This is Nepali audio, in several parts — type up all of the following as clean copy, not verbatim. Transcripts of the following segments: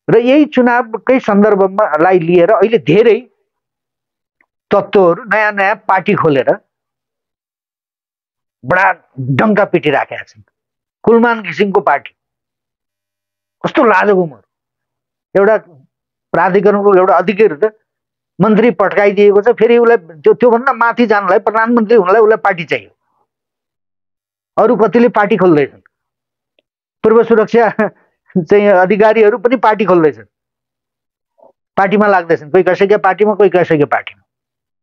र यही चुनावकै सन्दर्भमा लाई लिएर अहिले धेरै तत्त्वहरू नयाँ नयाँ पार्टी खोलेर बडा डङ्का पिटिराखेका छन्। कुलमान घिसिङको पार्टी कस्तो लाजको मर, एउटा प्राधिकरणको एउटा अधिकारी त मन्त्री पट्काइदिएको छ, फेरि उसलाई त्योभन्दा माथि जानलाई प्रधानमन्त्री हुनलाई उसलाई पार्टी चाहियो। अरू कतिले पार्टी खोल्दैछन्, पूर्व सुरक्षा चाहिँ अधिकारीहरू पनि पार्टी खोल्दैछन्, पार्टीमा लाग्दैछन्, कोही कसैका पार्टीमा कोही कसैको पार्टीमा,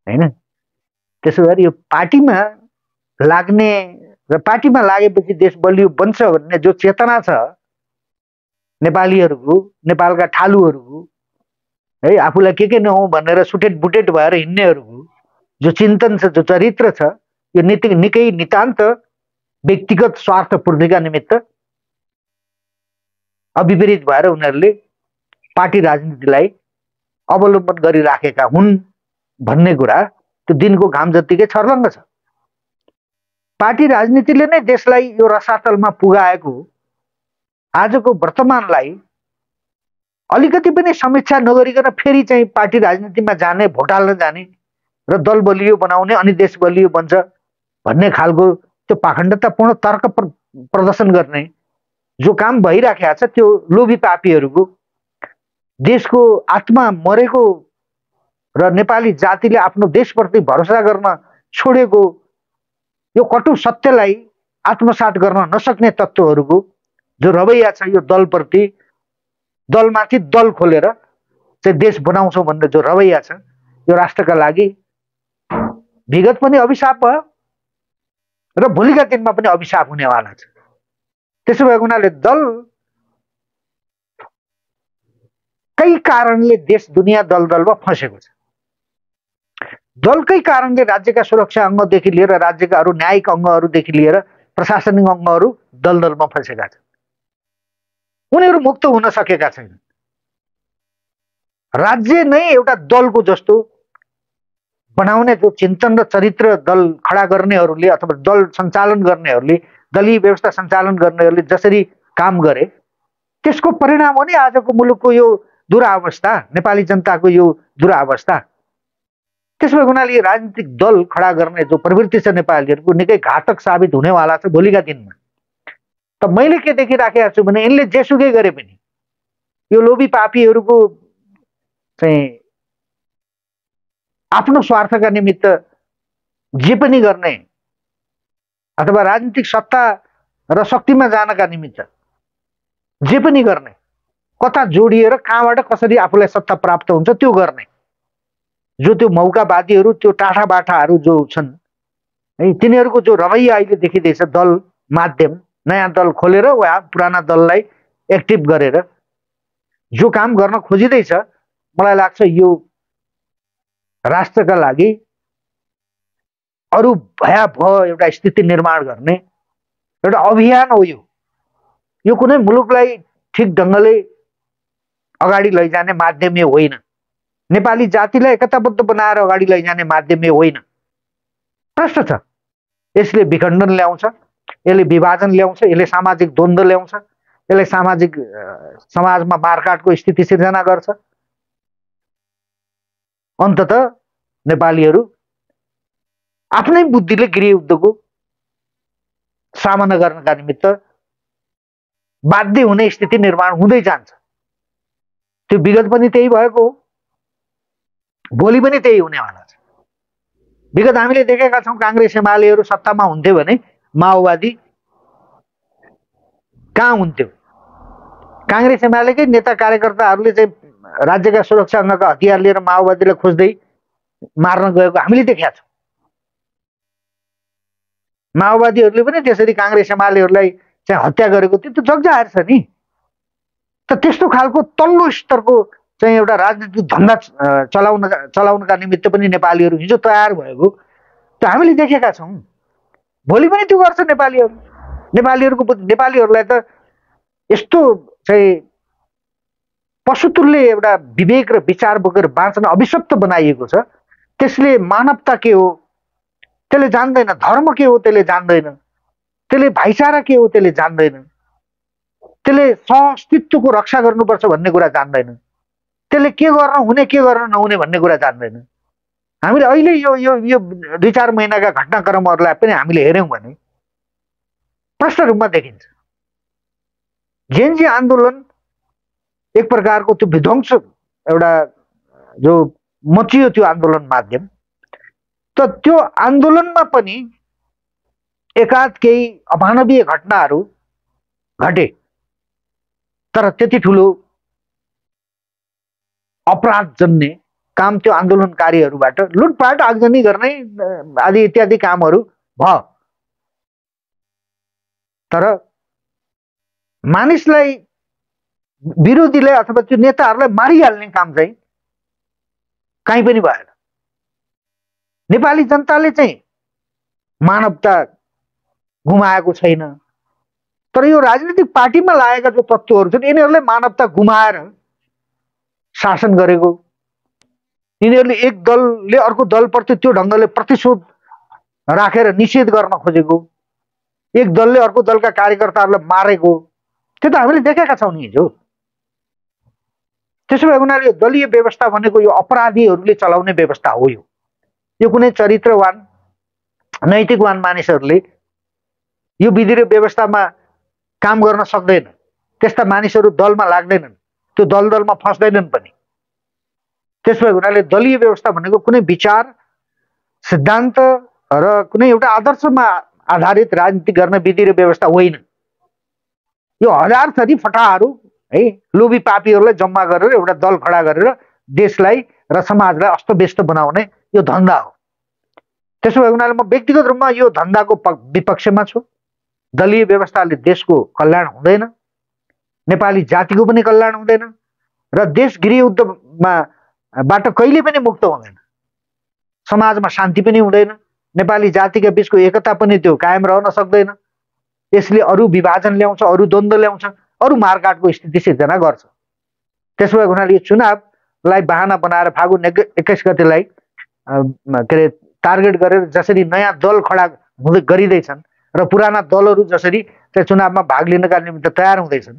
हैन? त्यसो भएर यो पार्टीमा लाग्ने र पार्टीमा लागेपछि देश बलियो बन्छ भन्ने जो चेतना छ नेपालीहरूको, नेपालका ठालुहरूको, है, आफूलाई के नहौ भनेर सुटेट बुटेट भएर हिँड्नेहरूको जो चिन्तन छ, जो चरित्र छ, यो निकै नितान्त व्यक्तिगत स्वार्थ पूर्तिका निमित्त अविपरीत भएर उनीहरूले पार्टी राजनीतिलाई अवलम्बन गरिराखेका हुन् भन्ने कुरा त्यो दिनको घाम जतिकै छर्लङ्ग छ। पार्टी राजनीतिले नै देशलाई यो रसातलमा पुगाएको आजको वर्तमानलाई अलिकति पनि समीक्षा नगरिकन फेरि चाहिँ पार्टी राजनीतिमा जाने, भोट हाल्न जाने र दल बलियो बनाउने अनि देश बलियो बन्छ भन्ने खालको त्यो पाखण्डतापूर्ण तर्क प्रदर्शन गर्ने जो काम भइराखेको छ, त्यो लोभी पापीहरूको, देशको आत्मा मरेको र नेपाली जातिले आफ्नो देशप्रति भरोसा गर्न छोडेको यो कटु सत्यलाई आत्मसात गर्न नसक्ने तत्त्वहरूको जो रवैया छ, यो दलप्रति, दलमाथि दल खोलेर चाहिँ देश बनाउँछौँ भन्ने जो रवैया छ, यो राष्ट्रका लागि विगत पनि अभिशाप भयो र भोलिका दिनमा पनि अभिशाप हुनेवाला छ। त्यसो भएको हुनाले दलकै कारणले देश दुनियाँ दलदलमा फँसेको छ। दलकै कारणले राज्यका सुरक्षा अङ्गदेखि लिएर राज्यका अरू न्यायिक अङ्गहरूदेखि लिएर प्रशासनिक अङ्गहरू दलदलमा फँसेका छन्। उनीहरू मुक्त हुन सकेका छैनन्। राज्य नै एउटा दलको जस्तो बनाउने जो चिन्तन र चरित्र दल खडा गर्नेहरूले अथवा दल सञ्चालन गर्नेहरूले, दलीय व्यवस्था सञ्चालन गर्नेहरूले जसरी काम गरे, त्यसको परिणाम हो नि आजको मुलुकको यो दुरावस्था, नेपाली जनताको यो दुरावस्था। त्यसो भएको हुनाले राजनीतिक दल खडा गर्ने जो प्रवृत्ति छ नेपालीहरूको निकै घातक साबित हुनेवाला छ भोलिका दिनमा। त मैले के देखिराखेको छु भने यिनले जेसुकै गरे पनि यो लोभी पापीहरूको चाहिँ आफ्नो स्वार्थका निमित्त जे पनि गर्ने अथवा राजनीतिक सत्ता र शक्तिमा जानका निमित्त जे पनि गर्ने, कता जोडिएर कहाँबाट कसरी आफूलाई सत्ता प्राप्त हुन्छ त्यो गर्ने जो त्यो मौकावादीहरू, त्यो टाठा बाठाहरू जो छन् है, तिनीहरूको जो रवैया अहिले देखिँदैछ, दल माध्यम नयाँ दल खोलेर वा पुराना दललाई एक्टिभ गरेर जो काम गर्न खोजिँदैछ, मलाई लाग्छ यो राष्ट्रका लागि अरू भयावह एउटा स्थिति निर्माण गर्ने एउटा अभियान हो। यो कुनै मुलुकलाई ठिक ढङ्गले अगाडि लैजाने माध्यम होइन, नेपाली जातिलाई एकताबद्ध बनाएर अगाडि लैजाने माध्यम होइन। प्रश्न छ, यसले विखण्डन ल्याउँछ, यसले विभाजन ल्याउँछ, यसले सामाजिक द्वन्द्व ल्याउँछ, यसले समाजमा मारकाटको स्थिति सिर्जना गर्छ। अन्ततः नेपालीहरू आफ्नै बुद्धिले गृहयुद्धको सामना गर्नका निमित्त बाध्य हुने स्थिति निर्माण हुँदै जान्छ। त्यो विगत पनि त्यही भएको हो, भोलि पनि त्यही हुनेवाला छ। विगत हामीले देखेका छौँ, काङ्ग्रेस एमालेहरू सत्तामा हुन्थ्यो भने माओवादी कहाँ हुन्थ्यो? काङ्ग्रेस एमालेकै नेता कार्यकर्ताहरूले चाहिँ राज्यका सुरक्षा अङ्गका हतियार लिएर माओवादीलाई खोज्दै मार्न गएको हामीले देखेका छौँ। माओवादीहरूले पनि त्यसरी काङ्ग्रेस एमालेहरूलाई चाहिँ हत्या गरेको थियो, त्यो जगजाहेर छ नि। त त्यस्तो खालको तल्लो स्तरको चाहिँ एउटा राजनीतिक धन्दा चलाउनका निमित्त पनि नेपालीहरू हिजो तयार भएको त्यो हामीले देखेका छौँ। भोलि पनि त्यो गर्छ नेपालीहरू। नेपालीहरूलाई त यस्तो चाहिँ पशुतुल्य एउटा विवेक र विचार बोकेर बाँच्न अभिशप्त बनाइएको छ। त्यसले मानवता के हो त्यसले जान्दैन, धर्म के हो त्यसले जान्दैन, त्यसले भाइचारा के हो त्यसले जान्दैन। त्यसले सहअस्तित्वको रक्षा गर्नुपर्छ भन्ने कुरा जान्दैन, त्यसले के गर्न हुने के गर्न नहुने भन्ने कुरा जान्दैन। हामीले अहिले यो यो यो 2-4 महिनाका घटनाक्रमहरूलाई पनि हामीले हेऱ्यौँ भने प्रष्ट रूपमा देखिन्छ। जेनजी आन्दोलन एक प्रकारको त्यो विध्वंस एउटा जो मचियो त्यो आन्दोलन माध्यम, त त्यो आन्दोलनमा पनि एकाध केही अमानवीय घटनाहरू घटे, तर त्यति ठुलो अपराध जन्ने काम त्यो आन्दोलनकारीहरूबाट लुटपाट आगजनी गर्ने आदि इत्यादि कामहरू भयो। तर मानिसलाई, विरोधीलाई अथवा त्यो नेताहरूलाई मारिहाल्ने काम चाहिँ कहीँ पनि भएन। नेपाली जनताले चाहिँ मानवता गुमाएको छैन, तर यो राजनीतिक पार्टीमा लागेका जो तत्त्वहरू छन् यिनीहरूले मानवता गुमाएर शासन गरेको, यिनीहरूले एक दलले अर्को दलप्रति त्यो ढङ्गले प्रतिशोध राखेर निषेध गर्न खोजेको, एक दलले अर्को दलका कार्यकर्ताहरूलाई मारेको, त्यो त हामीले देखेका छौँ नि हिजो। त्यसो भए उनीहरूले दलीय व्यवस्था भनेको यो अपराधीहरूले चलाउने व्यवस्था हो। यो कुनै चरित्रवान नैतिकवान मानिसहरूले यो विधि र व्यवस्थामा काम गर्न सक्दैन, त्यस्ता मानिसहरू दलमा लाग्दैनन्, त्यो दलमा फस्दैनन् पनि। त्यसो भए उनीहरूले दलीय व्यवस्था भनेको कुनै विचार सिद्धान्त र कुनै एउटा आदर्शमा आधारित राजनीति गर्ने विधि र व्यवस्था होइन। यो हजार थरी फटाहरू है, लोभी पापीहरूलाई जम्मा गरेर एउटा दल खडा गरेर देशलाई र समाजलाई अस्तव्यस्त बनाउने यो धन्दा हो। त्यसो भए उनीहरूले, म व्यक्तिगत रूपमा यो धन्दाको विपक्षमा छु। दलीय व्यवस्थाले देशको कल्याण हुँदैन, नेपाली जातिको पनि कल्याण हुँदैन र देश गृहयुद्धमा बाट कहिले पनि मुक्त हुँदैन, समाजमा शान्ति पनि हुँदैन, नेपाली जातिका बीचको एकता पनि त्यो कायम रहन सक्दैन। यसले अरू विभाजन ल्याउँछ, अरू द्वन्द्व ल्याउँछ, अरू मारकाटको स्थिति सिर्जना गर्छ। त्यसो भए उनीहरूले यो चुनावलाई बहाना बनाएर फागुन 21 गतेलाई के अरे टार्गेट गरेर जसरी नयाँ दल खडा गरिँदैछन् र पुराना दलहरू जसरी त्यो चुनावमा भाग लिनका निमित्त तयार हुँदैछन्,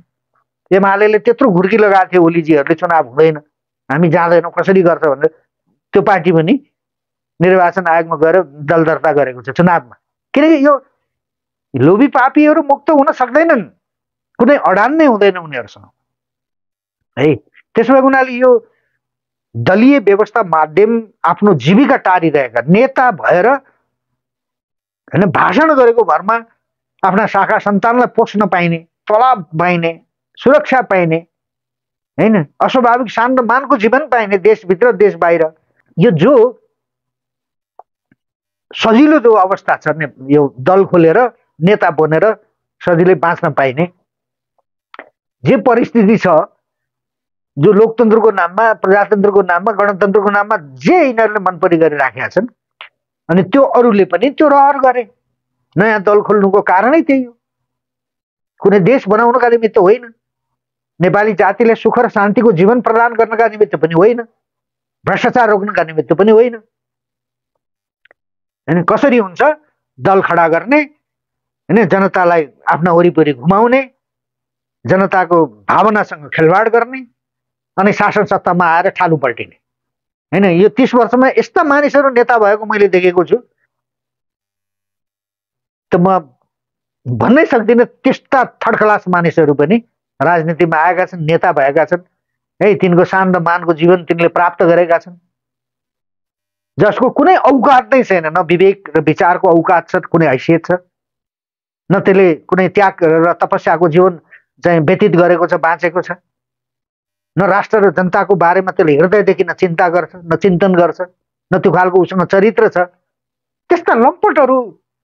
एमाले त्यत्रो घुर्की लगाएको थियो ओलीजीहरूले चुनाव हुँदैन, हामी जाँदैनौँ, कसरी गर्छ भनेर त्यो पार्टी पनि निर्वाचन आयोगमा गएर दल दर्ता गरेको छ चुनावमा। किनकि यो लोभी पापीहरू मुक्त हुन सक्दैनन्, कुनै अडान नै हुँदैन उनीहरूसँग है। त्यसो भए उनीहरूले यो दलीय व्यवस्था माध्यम आफ्नो जीविका टारिरहेका नेता भएर हैन, भाषण गरेको भरमा आफ्ना शाखा सन्तानलाई पोस्न पाइने, तलब पाइने, सुरक्षा पाइने हैन, अस्वाभाविक शान र मानको जीवन पाइने देशभित्र देश बाहिर, यो जो सजिलो जो अवस्था छ, यो दल खोलेर नेता बनेर सजिलै बाँच्न पाइने जे परिस्थिति छ, जो लोकतन्त्रको नाममा, प्रजातन्त्रको नाममा, गणतन्त्रको नाममा जे यिनीहरूले मनपरी गरिराखेका छन्, अनि त्यो अरूले पनि त्यो रहर गरे। नयाँ दल खोल्नुको कारणै त्यही हो, कुनै देश बनाउनका निमित्त होइन, नेपाली जातिले सुख र शान्तिको जीवन प्रदान गर्नका निमित्त पनि होइन, भ्रष्टाचार रोक्नका निमित्त पनि होइन। हैन, कसरी हुन्छ दल खडा गर्ने, हैन, जनतालाई आफ्ना वरिपरि घुमाउने, जनताको भावनासँग खेलवाड गर्ने अनि शासन सत्तामा आएर ठालु पल्टिने हैन। यो 30 वर्षमा यस्ता मानिसहरू नेता भएको मैले देखेको छु, त म भन्नै सक्दिनँ त्यस्ता थर्ड क्लास मानिसहरू पनि राजनीतिमा आएका छन्, नेता भएका छन् है। तिनको शान र मानको जीवन तिनले प्राप्त गरेका छन्, जसको कुनै औकात नै छैन, न विवेक र विचारको औकात छ, कुनै हैसियत छ, न त्यसले कुनै त्याग र तपस्याको जीवन चाहिँ व्यतीत गरेको छ, बाँचेको छ, न राष्ट्र र जनताको बारेमा त्यसले हृदयदेखि न चिन्ता गर्छ, न चिन्तन गर्छ, न त्यो खालको उसँग चरित्र छ। त्यस्ता लम्पटहरू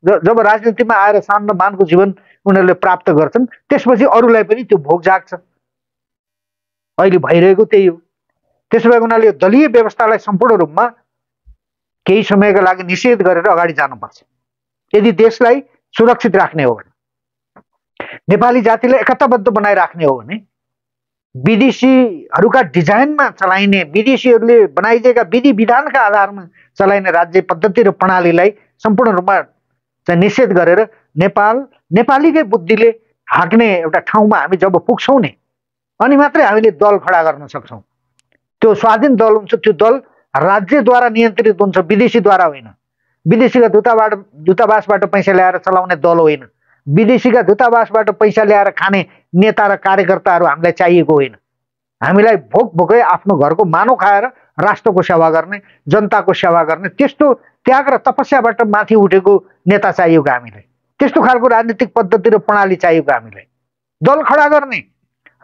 जब राजनीतिमा आएर शान र मानको जीवन उनीहरूले प्राप्त गर्छन्, त्यसपछि अरूलाई पनि त्यो भोग जाग्छ। अहिले भइरहेको त्यही हो। त्यसो भए उनीहरूले दलीय व्यवस्थालाई सम्पूर्ण रूपमा केही समयका लागि निषेध गरेर अगाडि जानुपर्छ यदि देशलाई सुरक्षित राख्ने हो भने, नेपाली जातिलाई एकताबद्ध बनाइराख्ने हो भने। विदेशीहरूका डिजाइनमा चलाइने, विदेशीहरूले बनाइदिएका विधि विधानका आधारमा चलाइने राज्य पद्धति र प्रणालीलाई सम्पूर्ण रूपमा चाहिँ निषेध गरेर नेपालीकै बुद्धिले हाँक्ने एउटा ठाउँमा हामी जब पुग्छौँ नि अनि मात्रै हामीले दल खडा गर्न सक्छौँ। त्यो स्वाधीन दल हुन्छ, त्यो दल राज्यद्वारा नियन्त्रित हुन्छ, विदेशीद्वारा होइन। विदेशीका दूतावासबाट पैसा ल्याएर चलाउने दल होइन। विदेशीका दूतावासबाट पैसा ल्याएर खाने नेता र कार्यकर्ताहरू हामीलाई चाहिएको होइन। हामीलाई भोकै आफ्नो घरको मानौ खाएर राष्ट्रको सेवा गर्ने, जनताको सेवा गर्ने, त्यस्तो त्याग र तपस्याबाट माथि उठेको नेता चाहिएको हामीलाई। त्यस्तो खालको राजनीतिक पद्धति र प्रणाली चाहिएको हामीलाई। दल खडा गर्ने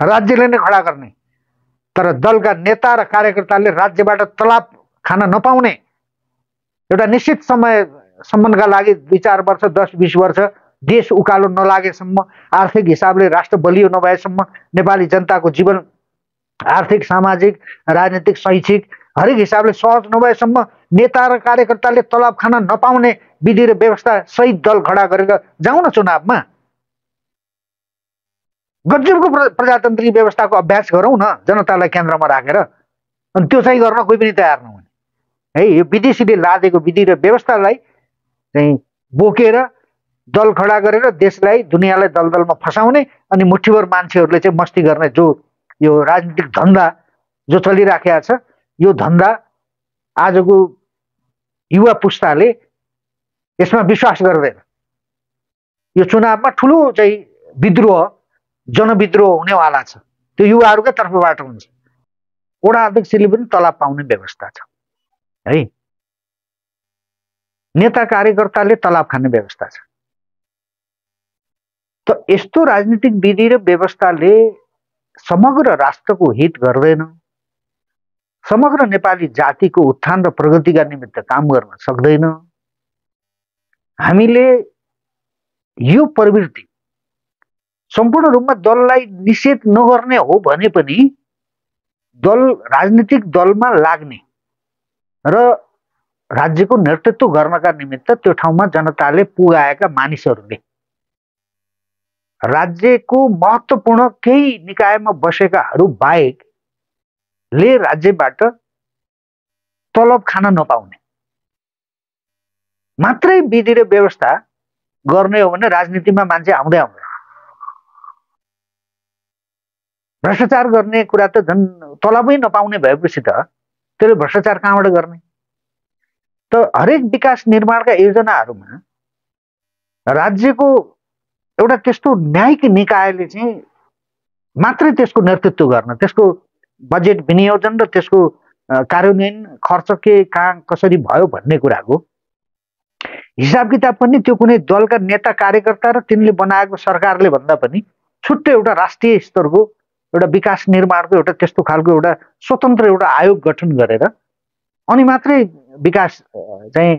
राज्यले नै खडा गर्ने, तर दलका नेता र कार्यकर्ताले राज्यबाट तलब खान नपाउने, एउटा निश्चित समयसम्मका लागि 2-4 वर्ष 10-20 वर्ष देश उकालो नलागेसम्म, आर्थिक हिसाबले राष्ट्र बलियो नभएसम्म, नेपाली जनताको जीवन आर्थिक, सामाजिक, राजनीतिक, शैक्षिक हरेक हिसाबले सहज नभएसम्म नेता र कार्यकर्ताले तलब खान नपाउने विधि र व्यवस्था सहित दल खडा गरेर जाउँ न चुनावमा। गजबको प्रजातन्त्रिक व्यवस्थाको अभ्यास गरौँ न जनतालाई केन्द्रमा राखेर। अनि त्यो चाहिँ गर्न कोही पनि तयार नहुने है। यो विदेशीले लादेको विधि र व्यवस्थालाई चाहिँ बोकेर दल खडा गरेर देशलाई, दुनियाँलाई दलदलमा फसाउने अनि मुठीभर मान्छेहरूले चाहिँ मस्ती गर्ने जो यो राजनीतिक धन्दा जो चलिराखेको छ, यो धन्दा आजको युवा पुस्ताले यसमा विश्वास गर्दैन। यो चुनावमा ठुलो चाहिँ विद्रोह, जनविद्रोह हुनेवाला छ। त्यो युवाहरूकै तर्फबाट हुन्छ। वडा अध्यक्षले पनि तलब पाउने व्यवस्था छ है। नेता कार्यकर्ताले तलब खाने व्यवस्था छ। त यस्तो राजनीतिक विधि र व्यवस्थाले समग्र राष्ट्रको हित गर्दैन, समग्र नेपाली जातिको उत्थान र प्रगतिका निमित्त काम गर्न सक्दैन। हामीले यो प्रवृत्ति सम्पूर्ण रूपमा दललाई निषेध नगर्ने हो भने पनि दल, राजनीतिक दलमा लाग्ने र राज्यको नेतृत्व गर्नका निमित्त त्यो ठाउँमा जनताले पुगाएका मानिसहरूले, राज्यको महत्त्वपूर्ण केही निकायमा बसेकाहरू बाहेकले राज्यबाट तलब खान नपाउने मात्रै विधि र व्यवस्था गर्ने हो भने राजनीतिमा मान्छे आउँदै आउँदैन। भ्रष्टाचार गर्ने कुरा त झन् तलबै नपाउने भएपछि त त्यसले भ्रष्टाचार कहाँबाट गर्ने? त हरेक विकास निर्माणका योजनाहरूमा राज्यको एउटा त्यस्तो न्यायिक निकायले चाहिँ मात्रै त्यसको नेतृत्व गर्न, त्यसको बजेट विनियोजन र त्यसको कार्यान्वयन खर्च के कहाँ कसरी भयो भन्ने कुराको हिसाब किताब पनि त्यो कुनै दलका नेता कार्यकर्ता र तिनले बनाएको सरकारले भन्दा पनि छुट्टै एउटा राष्ट्रिय स्तरको एउटा विकास निर्माणको एउटा त्यस्तो खालको एउटा स्वतन्त्र एउटा आयोग गठन गरेर अनि मात्रै विकास चाहिँ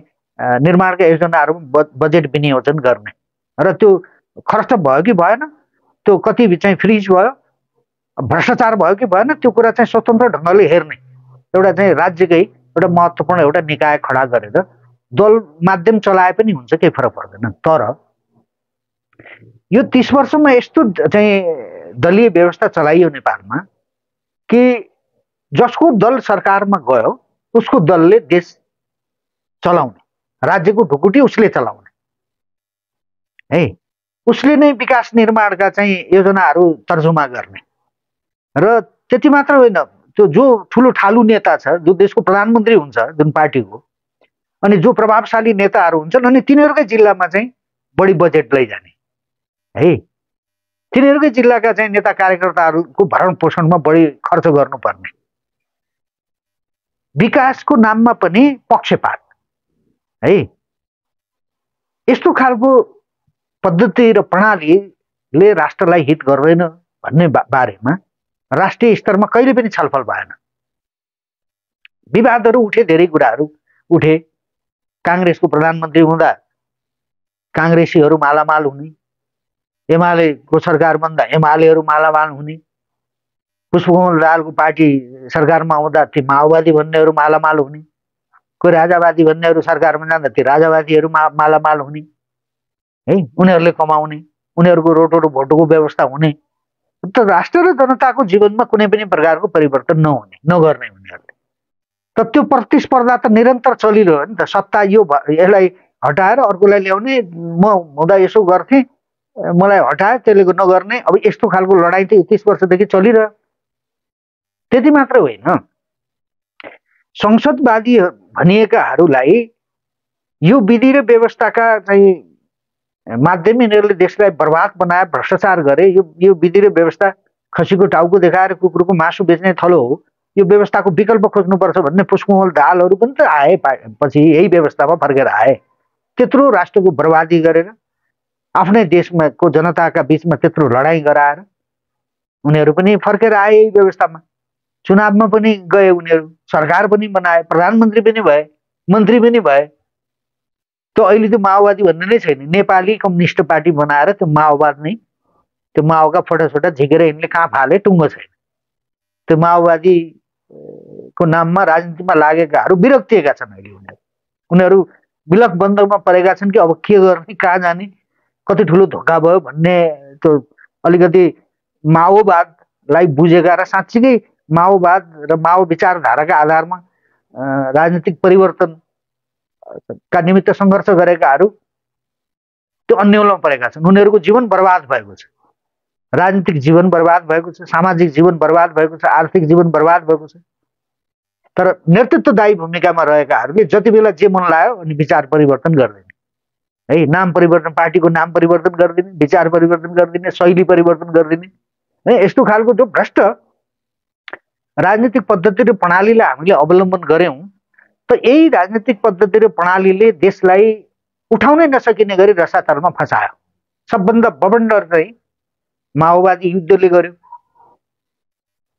निर्माणका योजनाहरू बजेट विनियोजन गर्ने र त्यो खर्च भयो कि भएन, त्यो कति चाहिँ फ्रिज भयो, भ्रष्टाचार भयो कि भएन, त्यो कुरा चाहिँ स्वतन्त्र ढङ्गले हेर्ने एउटा चाहिँ राज्यकै एउटा महत्त्वपूर्ण एउटा निकाय खडा गरेर दल माध्यम चलाए पनि हुन्छ, केही फरक पर्दैन। तर यो 30 वर्षमा यस्तो चाहिँ दलीय व्यवस्था चलाइयो नेपालमा कि जसको दल सरकारमा गयो उसको दलले देश चलाउने, राज्यको ढुकुटी उसले चलाउने है, उसले नै विकास निर्माणका चाहिँ योजनाहरू तर्जुमा गर्ने। र त्यति मात्र होइन, त्यो जो ठुलो ठालु नेता छ, जो देशको प्रधानमन्त्री हुन्छ जुन पार्टीको, अनि जो प्रभावशाली नेताहरू हुन्छन्, अनि तिनीहरूकै जिल्लामा चाहिँ बढी बजेट लैजाने है, तिनीहरूकै जिल्लाका चाहिँ नेता कार्यकर्ताहरूको भरण पोषणमा बढी खर्च गर्नुपर्ने, विकासको नाममा पनि पक्षपात है। यस्तो खालको पद्धति र प्रणालीले राष्ट्रलाई हित गर्दैन भन्ने बारेमा राष्ट्रिय स्तरमा कहिले पनि छलफल भएन। विवादहरू उठे, धेरै कुराहरू उठे। काङ्ग्रेसको प्रधानमन्त्री हुँदा काङ्ग्रेसीहरू मालामाल हुने, एमालेको सरकार बन्दा एमालेहरू मालामाल हुने, पुष्पकमल दाहालको पार्टी सरकारमा आउँदा ती माओवादी भन्नेहरू मालामाल हुने, कोही राजावादी भन्नेहरू सरकारमा जाँदा ती राजावादीहरू मालामाल हुने है, उनीहरूले कमाउने, उनीहरूको रोटो भोटोको व्यवस्था हुने। त राष्ट्र र जनताको जीवनमा कुनै पनि प्रकारको परिवर्तन नहुने, नगर्ने उनीहरूले। त त्यो प्रतिस्पर्धा त निरन्तर चलिरह्यो नि त। सत्ता यसलाई हटाएर अर्कोलाई ल्याउने, म हुँदा यसो गर्थेँ, मलाई हटायो, त्यसले नगर्ने। अब यस्तो खालको लडाइँ चाहिँ 31 वर्षदेखि चलिरह्यो। त्यति मात्र होइन, संसदवादी भनिएकाहरूलाई यो विधि र व्यवस्थाका चाहिँ माध्यम यिनीहरूले देशलाई बर्बाद बनाए, भ्रष्टाचार गरे। यो विधि र व्यवस्था खसीको टाउको देखाएर कुकुरको मासु बेच्ने थलो हो। यो व्यवस्थाको विकल्प खोज्नुपर्छ भन्ने पुष्पमल दाहालहरू पनि त आए, पछि यही व्यवस्थामा फर्केर आए। त्यत्रो राष्ट्रको बर्बादी गरेर, आफ्नै देशमा को जनताका बीचमा त्यत्रो लडाइँ गराएर उनीहरू पनि फर्केर आए यही व्यवस्थामा। चुनावमा पनि गए उनीहरू, सरकार पनि बनाए, प्रधानमन्त्री पनि भए, मन्त्री पनि भए। त्यो अहिले त्यो माओवादी भन्ने नै छैन, नेपाली कम्युनिस्ट पार्टी बनाएर त्यो माओवाद नै, त्यो माओका फोटासोटा झिकेर यिनले कहाँ फाले टुङ्गो छैन। त्यो माओवादी को नाममा राजनीतिमा लागेकाहरू विरक्तिएका छन् अहिले। उनीहरू विलक बन्दमा परेका छन् कि अब के गर्ने, कहाँ जाने, कति ठुलो धोका भयो भन्ने त्यो अलिकति माओवादलाई बुझेका र साँच्चीकै माओवाद र माओ विचारधाराका आधारमा राजनीतिक परिवर्तन का निमित्त सङ्घर्ष गरेकाहरू त्यो अन्यलमा परेका छन्। उनीहरूको जीवन बर्बाद भएको छ, राजनीतिक जीवन बर्बाद भएको छ, सामाजिक जीवन बर्बाद भएको छ, आर्थिक जीवन बर्बाद भएको छ। तर नेतृत्वदायी भूमिकामा रहेकाहरूले जति बेला जे मन लाग्यो अनि विचार परिवर्तन गरिदिने है, नाम परिवर्तन, पार्टीको नाम परिवर्तन गरिदिने, विचार परिवर्तन गरिदिने, शैली परिवर्तन गरिदिने है, यस्तो खालको जो भ्रष्ट राजनीतिक पद्धति र प्रणालीलाई हामीले अवलम्बन गर्यौं त यही राजनीतिक पद्धति र प्रणालीले देशलाई उठाउनै नसकिने गरी रसातलमा फसायो। सबभन्दा बबन्डर चाहिँ माओवादी युद्धले गर्यो।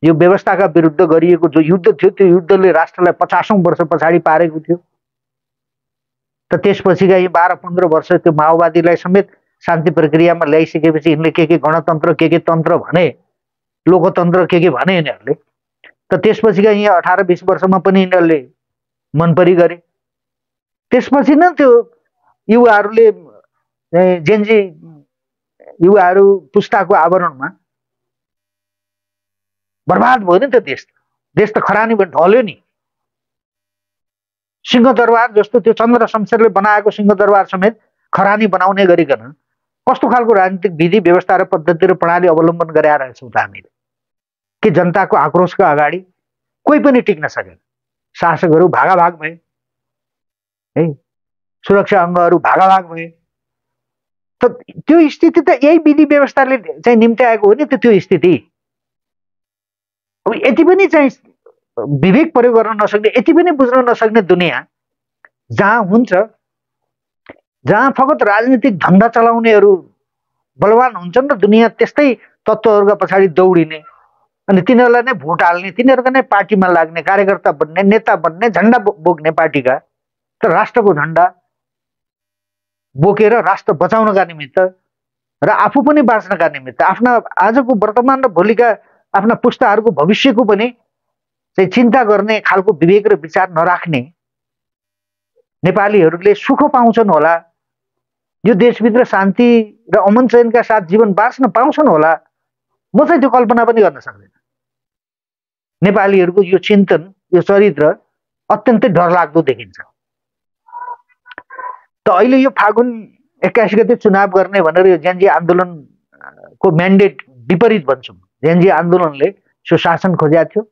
यो व्यवस्थाका विरुद्ध गरिएको जो युद्ध थियो त्यो युद्धले राष्ट्रलाई 50औं वर्ष पछाडि पारेको थियो। त त्यसपछिका यी 12-15 वर्ष त्यो माओवादीलाई समेत शान्ति प्रक्रियामा ल्याइसकेपछि यिनले के गणतन्त्र के तन्त्र भने, लोकतन्त्र के भने यिनीहरूले, त त्यसपछिका यहाँ 18-20 वर्षमा पनि यिनीहरूले मनपरी गरे। त्यसपछि नै त्यो युवाहरूले जेनजी युवाहरू पुस्ताको आवरणमा बर्बाद भयो नि त देश त खरानी भएर ढल्यो नि। सिंहदरबार जस्तो त्यो चन्द्र शमशेरले बनाएको सिंहदरबार समेत खरानी बनाउने गरिकन कस्तो खालको राजनीतिक विधि व्यवस्था र पद्धति र प्रणाली अवलम्बन गरेर रहेछौँ त हामीले कि जनताको आक्रोशको अगाडि कोही पनि टिक्न सकेन। शासकहरू भागाभाग भए है, सुरक्षा अङ्गहरू भागाभाग भए। त त्यो स्थिति त यही विधि व्यवस्थाले चाहिँ निम्त्याएको हो नि त। त्यो स्थिति अब यति पनि चाहिँ विवेक प्रयोग गर्न नसक्ने, यति पनि बुझ्न नसक्ने दुनियाँ जहाँ हुन्छ, जहाँ फकत राजनीतिक धन्दा चलाउनेहरू बलवान हुन्छन् र दुनियाँ त्यस्तै तत्त्वहरूका पछाडि दौडिने, अनि तिनीहरूलाई नै भोट हाल्ने, तिनीहरूका नै पार्टीमा लाग्ने, कार्यकर्ता बन्ने, नेता बन्ने, झन्डा बोक्ने पार्टीका, तर राष्ट्रको झन्डा बोकेर राष्ट्र बचाउनका निमित्त र आफू पनि बाँच्नका निमित्त, आफ्ना आजको वर्तमान र भोलिका आफ्ना पुस्ताहरूको भविष्यको पनि चाहिँ चिन्ता गर्ने खालको विवेक र विचार नराख्ने नेपालीहरूले सुख पाउँछन् होला, यो देशभित्र शान्ति र अमन चयनका साथ जीवन बाँच्न पाउँछन् होला, म चाहिँ त्यो कल्पना पनि गर्न सक्दैन। नेपालीहरूको यो चिन्तन, यो चरित्र अत्यन्तै डरलाग्दो देखिन्छ। त अहिले यो फागुन 21 गते चुनाव गर्ने भनेर यो जेनजी आन्दोलनको म्यान्डेट विपरीत भन्छौँ। जेनजी आन्दोलनले सुशासन खोजेको थियो।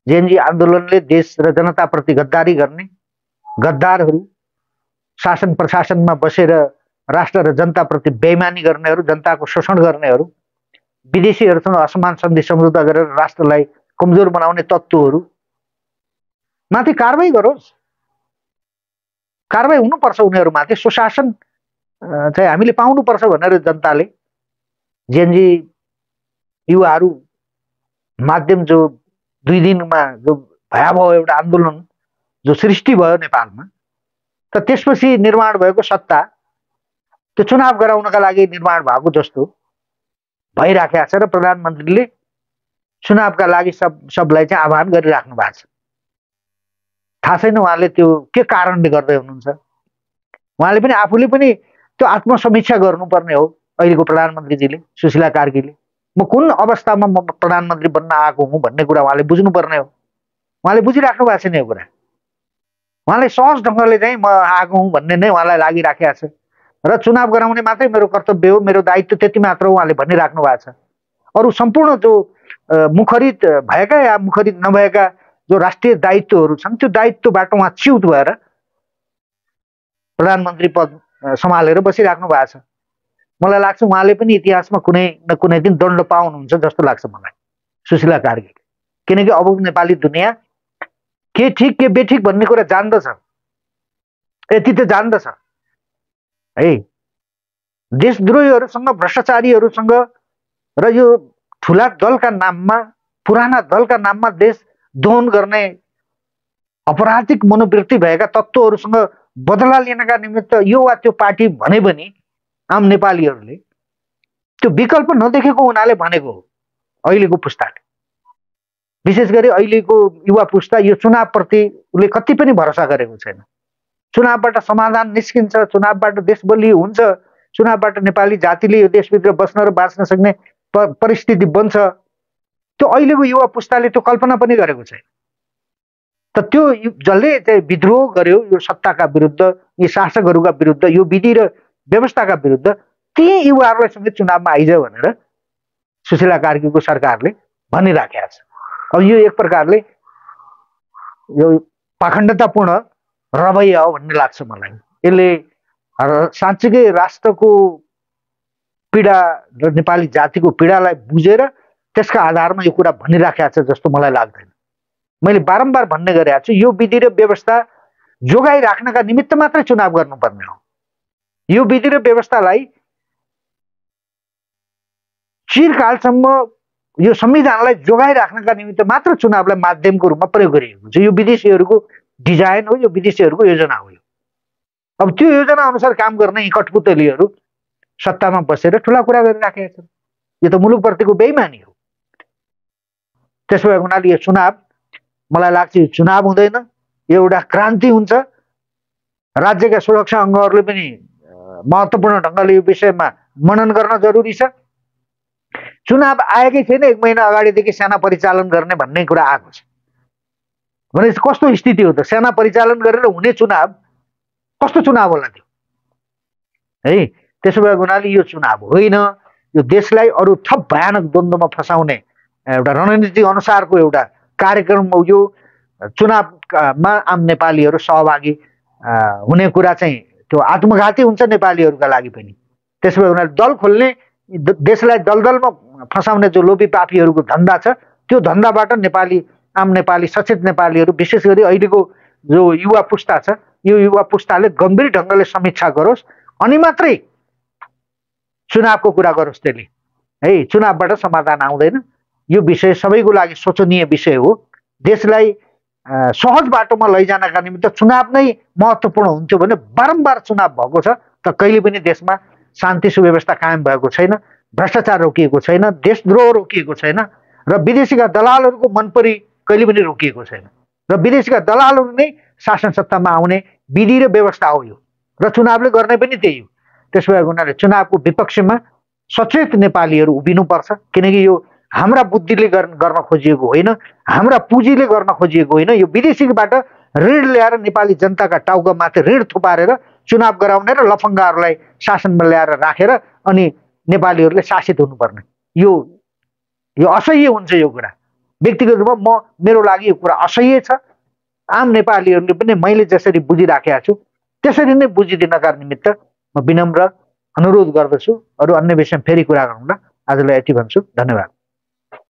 जेनजी आन्दोलनले देश र जनताप्रति गद्दारी गर्ने, गद्दारहरू, शासन प्रशासनमा बसेर राष्ट्र र जनताप्रति बेइमानी गर्नेहरू, जनताको शोषण गर्नेहरू, विदेशीहरूसँग असमान सन्धि सम्झौता गरेर राष्ट्रलाई कमजोर बनाउने तत्त्वहरू माथि कारबाही गरोस्, कारबाही हुनुपर्छ उनीहरूमाथि। सुशासन चाहिँ हामीले पाउनुपर्छ भनेर जनताले, जेनजी युवाहरू माध्यम जो 2 दिनमा जो भयावह एउटा आन्दोलन जो सृष्टि भयो नेपालमा, त त्यसपछि निर्माण भएको सत्ता त्यो चुनाव गराउनका लागि निर्माण भएको जस्तो भइराखेको छ र प्रधानमन्त्रीले चुनावका लागि सबलाई चाहिँ आह्वान गरिराख्नु भएको छ। थाहा छैन उहाँले त्यो के कारणले गर्दै हुनुहुन्छ। उहाँले पनि आफूले पनि त्यो आत्मसमीक्षा गर्नुपर्ने हो। अहिलेको प्रधानमन्त्रीजीले, सुशीला कार्कीले, म कुन अवस्थामा म प्रधानमन्त्री बन्न आएको हुँ भन्ने कुरा उहाँले बुझ्नुपर्ने हो। उहाँले बुझिराख्नु भएको छैन यो कुरा। उहाँले सहज ढङ्गले चाहिँ म आएको हुँ भन्ने नै उहाँलाई लागिराखेको छ। र चुनाव गराउने मात्रै मेरो कर्तव्य हो, मेरो दायित्व त्यति मात्र उहाँले भनिराख्नु भएको छ। अरू सम्पूर्ण जो मुखरित भएका या मुखरित नभएका जो राष्ट्रिय दायित्वहरू छन् त्यो दायित्वबाट उहाँ च्युत भएर प्रधानमन्त्री पद सम्हालेर बसिराख्नु भएको छ। मलाई लाग्छ उहाँले पनि इतिहासमा कुनै न कुनै दिन दण्ड पाउनुहुन्छ जस्तो लाग्छ मलाई, सुशीला कार्की। किनकि अब नेपाली दुनियाँ के ठिक के बेठिक भन्ने कुरा जान्दछ, यति त जान्दछ है। देशद्रोहीहरूसँग, भ्रष्टाचारीहरूसँग र यो ठुला दलका नाममा, पुराना दलका नाममा देश दोहन गर्ने अपराधिक मनोवृत्ति भएका तत्त्वहरूसँग बदला लिनका निमित्त यो वा त्यो पार्टी भने पनि आम नेपालीहरूले त्यो विकल्प नदेखेको हुनाले भनेको हो। अहिलेको पुस्ताले, विशेष गरी अहिलेको युवा पुस्ता यो चुनावप्रति उसले कति पनि भरोसा गरेको छैन। चुनावबाट समाधान निस्किन्छ, चुनावबाट देश बलियो हुन्छ, चुनावबाट नेपाली जातिले यो देशभित्र बस्न र बाँच्न सक्ने परिस्थिति बन्छ, त्यो अहिलेको युवा पुस्ताले त्यो कल्पना पनि गरेको छैन। त त्यो जसले चाहिँ विद्रोह गर्यो यो सत्ताका विरुद्ध, यी शासकहरूका विरुद्ध, यो विधि र व्यवस्थाका विरुद्ध, ती युवाहरूलाई सँगै चुनावमा आइज भनेर सुशीला कार्कीको सरकारले भनिराखेको छ। अब यो एक प्रकारले यो पाखण्डतापूर्ण रवैया हो भन्ने लाग्छ मलाई। यसले साँच्चीकै राष्ट्रको पीडा र नेपाली जातिको पीडालाई बुझेर त्यसका आधारमा यो कुरा भनिराखेको छ जस्तो मलाई लाग्दैन। मैले बारम्बार भन्ने गरेको छु, यो विधि र व्यवस्था जोगाइराख्नका निमित्त मात्रै चुनाव गर्नुपर्ने हो। यो विधि र व्यवस्थालाई चिरकालसम्म यो संविधानलाई जोगाइराख्नका निमित्त मात्र चुनावलाई माध्यमको रूपमा प्रयोग गरिएको छ। यो विदेशीहरूको डिजाइन हो, यो विदेशीहरूको योजना हो। अब त्यो योजना अनुसार काम गर्ने यी कठपुतलीहरू सत्तामा बसेर ठुला कुरा गरिराखेका छन्। यो त मुलुकप्रतिको बेइमानी हो। त्यसो भएको हुनाले यो चुनाव, मलाई लाग्छ यो चुनाव हुँदैन, यो एउटा क्रान्ति हुन्छ। राज्यका सुरक्षा अङ्गहरूले पनि महत्त्वपूर्ण ढङ्गले यो विषयमा मनन गर्न जरुरी छ। चुनाव आएकै छैन, 1 महिना अगाडिदेखि सेना परिचालन गर्ने भन्ने कुरा आएको छ भने कस्तो स्थिति हो त? सेना परिचालन गरेर हुने चुनाव कस्तो चुनाव होला त्यो है? त्यसो भएको हुनाले यो चुनाव होइन, यो देशलाई अरू थप भयानक द्वन्द्वमा फसाउने एउटा रणनीति अनुसारको एउटा कार्यक्रम हो। यो चुनावमा आम नेपालीहरू सहभागी हुने कुरा चाहिँ त्यो आत्मघाती हुन्छ नेपालीहरूका लागि पनि। त्यसो भएको हुनाले दल खोल्ने, देशलाई दलदलमा फसाउने जो लोभी पापीहरूको धन्दा छ, त्यो धन्दाबाट आम नेपाली सचेत नेपालीहरू, विशेष गरी अहिलेको जो युवा पुस्ता छ, यो युवा पुस्ताले गम्भीर ढङ्गले समीक्षा गरोस् अनि मात्रै चुनावको कुरा गरोस्। त्यसले है चुनावबाट समाधान आउँदैन। यो विषय सबैको लागि सोचनीय विषय हो। देशलाई सहज बाटोमा लैजानका निमित्त चुनाव नै महत्त्वपूर्ण हुन्थ्यो भने बारम्बार चुनाव भएको छ त कहिले पनि देशमा शान्ति सुव्यवस्था कायम भएको छैन, भ्रष्टाचार रोकिएको छैन, देशद्रोह रोकिएको छैन र विदेशीका दलालहरूको मनपरी कहिले पनि रोकिएको छैन। र विदेशीका दलालहरू नै शासन सत्तामा आउने विधि र व्यवस्था हो यो, र चुनावले गर्ने पनि त्यही हो। त्यसो भएको हुनाले चुनावको विपक्षमा सचेत नेपालीहरू उभिनुपर्छ, किनकि यो हाम्रा बुद्धिले गर्न खोजिएको होइन, हाम्रा पुँजीले गर्न खोजिएको होइन। यो विदेशीबाट ऋण ल्याएर नेपाली जनताका टाउकामाथि ऋण थुपारेर चुनाव गराउने र लफङ्गाहरूलाई शासनमा ल्याएर राखेर अनि नेपालीहरूले शासित हुनुपर्ने, यो असह्य हुन्छ। यो कुरा व्यक्तिगत रूपमा मेरो लागि यो कुरा असह्य छ। आम नेपालीहरूले पनि मैले जसरी बुझिराखेका छु त्यसरी नै बुझिदिनका निमित्त म विनम्र अनुरोध गर्दछु। अरू अन्य विषयमा फेरि कुरा गरौँला। आजलाई यति भन्छु। धन्यवाद।